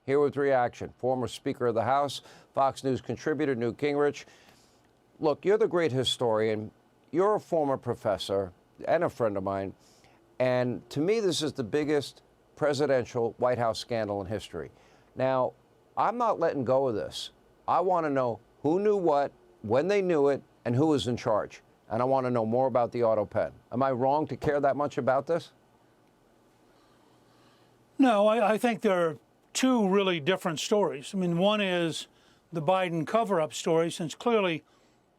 Here with reaction, former Speaker of the House, Fox News contributor Newt Gingrich. Look, you're the great historian. You're a former professor and a friend of mine. And to me, this is the biggest presidential White House scandal in history. Now, I'm not letting go of this. I want to know who knew what, when they knew it, and who was in charge. And I want to know more about the auto pen. Am I wrong to care that much about this? No, I think there are two really different stories. I mean, one is the Biden cover-up story, since clearly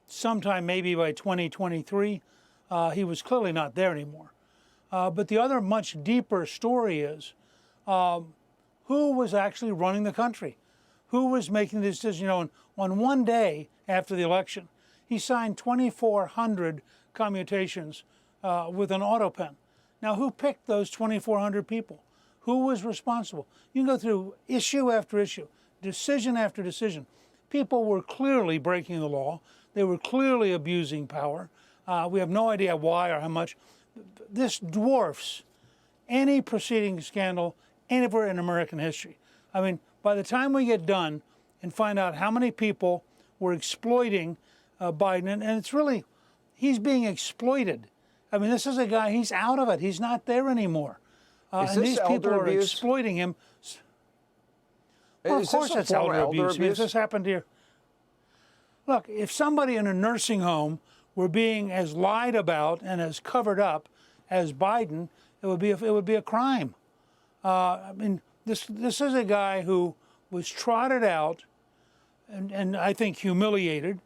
sometime maybe by 2023, he was clearly not there anymore. But the other much deeper story is who was actually running the country? Who was making this decision? You know, on one day after the election, he signed 2,400 commutations with an auto pen. Now, who picked those 2,400 people? Who was responsible? You can go through issue after issue, decision after decision. People were clearly breaking the law. They were clearly abusing power. We have no idea why or how much. This dwarfs any preceding scandal anywhere in American history. I mean, by the time we get done and find out how many people were exploiting Biden, and it's really, he's being exploited. I mean, this is a guy, he's out of it. He's not there anymore. And these people are exploiting him. Well, of course it's elder abuse. I mean, if this happened here. Look, if somebody in a nursing home were being as lied about and as covered up as Biden, it would be a crime. I mean, this is a guy who was trotted out and I think humiliated.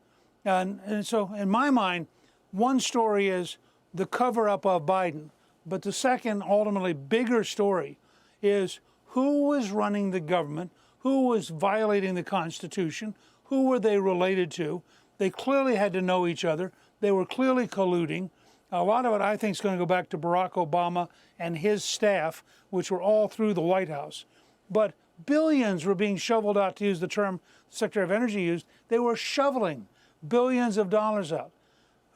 And so in my mind, one story is the cover-up of Biden. But the second, ultimately bigger story is who was running the government, who was violating the Constitution, who were they related to. They clearly had to know each other. They were clearly colluding. A lot of it, I think, is going to go back to Barack Obama and his staff, which were all through the White House. But billions were being shoveled out, to use the term the Secretary of Energy used. They were shoveling billions of dollars out.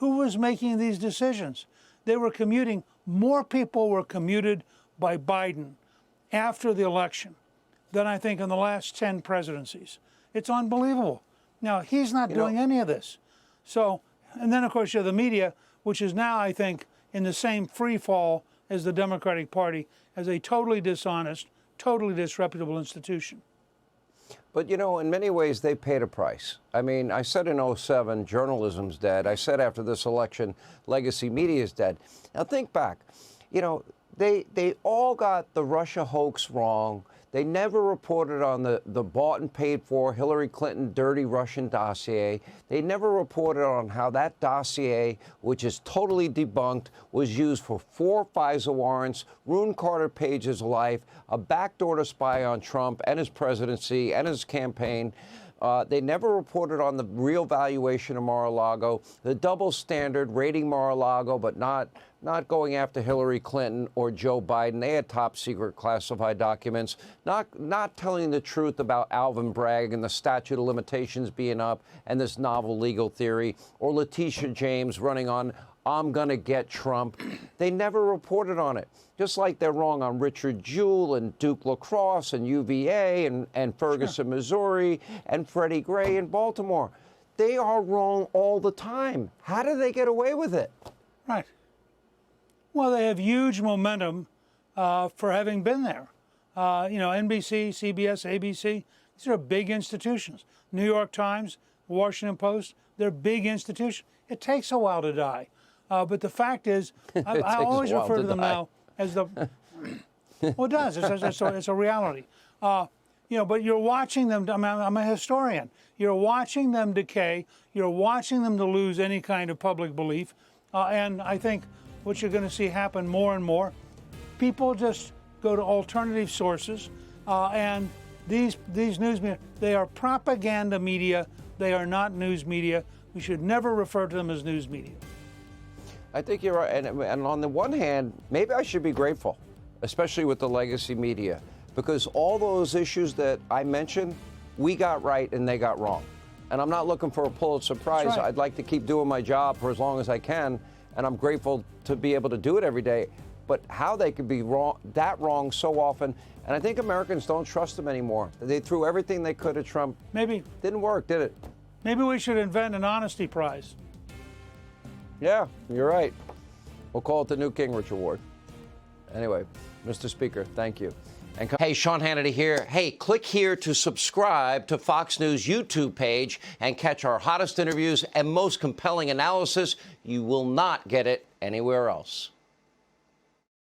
Who was making these decisions? They were commuting. More people were commuted by Biden after the election than I think in the last 10 presidencies. It's unbelievable. Now, he's not doing any of this. So, and then, of course, you have the media, which is now, I think, in the same free fall as the Democratic Party, as a totally dishonest, totally disreputable institution. But, you know, in many ways, they paid a price. I mean, I said in '07, journalism's dead. I said after this election, legacy media is dead. Now, think back. You know, they all got the Russia hoax wrong. They never reported on the bought and paid for Hillary Clinton dirty Russian dossier. They never reported on how that dossier, which is totally debunked, was used for 4 FISA warrants, ruined Carter Page's life, a backdoor to spy on Trump and his presidency and his campaign. They never reported on the real valuation of Mar-a-Lago, the double standard rating Mar-a-Lago, but not going after Hillary Clinton or Joe Biden. They had top secret classified documents, not telling the truth about Alvin Bragg and the statute of limitations being up and this novel legal theory, or Letitia James running on I'm going to get Trump. They never reported on it. Just like they're wrong on Richard Jewell and Duke LaCrosse and UVA and Ferguson, Missouri, and Freddie Gray in Baltimore. They are wrong all the time. How do they get away with it? Right. Well, they have huge momentum for having been there. You know, NBC, CBS, ABC, these are big institutions. New York Times, Washington Post, they're big institutions. It takes a while to die. But the fact is, I always refer to them now as the, well, it does. It's a reality. You know, but you're watching them. I'm a historian. You're watching them decay. You're watching them to lose any kind of public belief. And I think what you're going to see happen more and more, people just go to alternative sources. And these news media, they are propaganda media. They are not news media. We should never refer to them as news media. I think you're right. And on the one hand, maybe I should be grateful, especially with the legacy media, because all those issues that I mentioned, we got right and they got wrong. And I'm not looking for a Pulitzer Prize. Right. I'd like to keep doing my job for as long as I can, and I'm grateful to be able to do it every day. but how they could be wrong so often. And I think Americans don't trust him anymore. They threw everything they could at Trump. Maybe. Didn't work, did it? Maybe we should invent an honesty prize. Yeah, you're right. We'll call it the Newt Gingrich Award. Anyway, Mr. Speaker, thank you. And hey, Sean Hannity here. Hey, click here to subscribe to Fox News YouTube page and catch our hottest interviews and most compelling analysis. You will not get it anywhere else.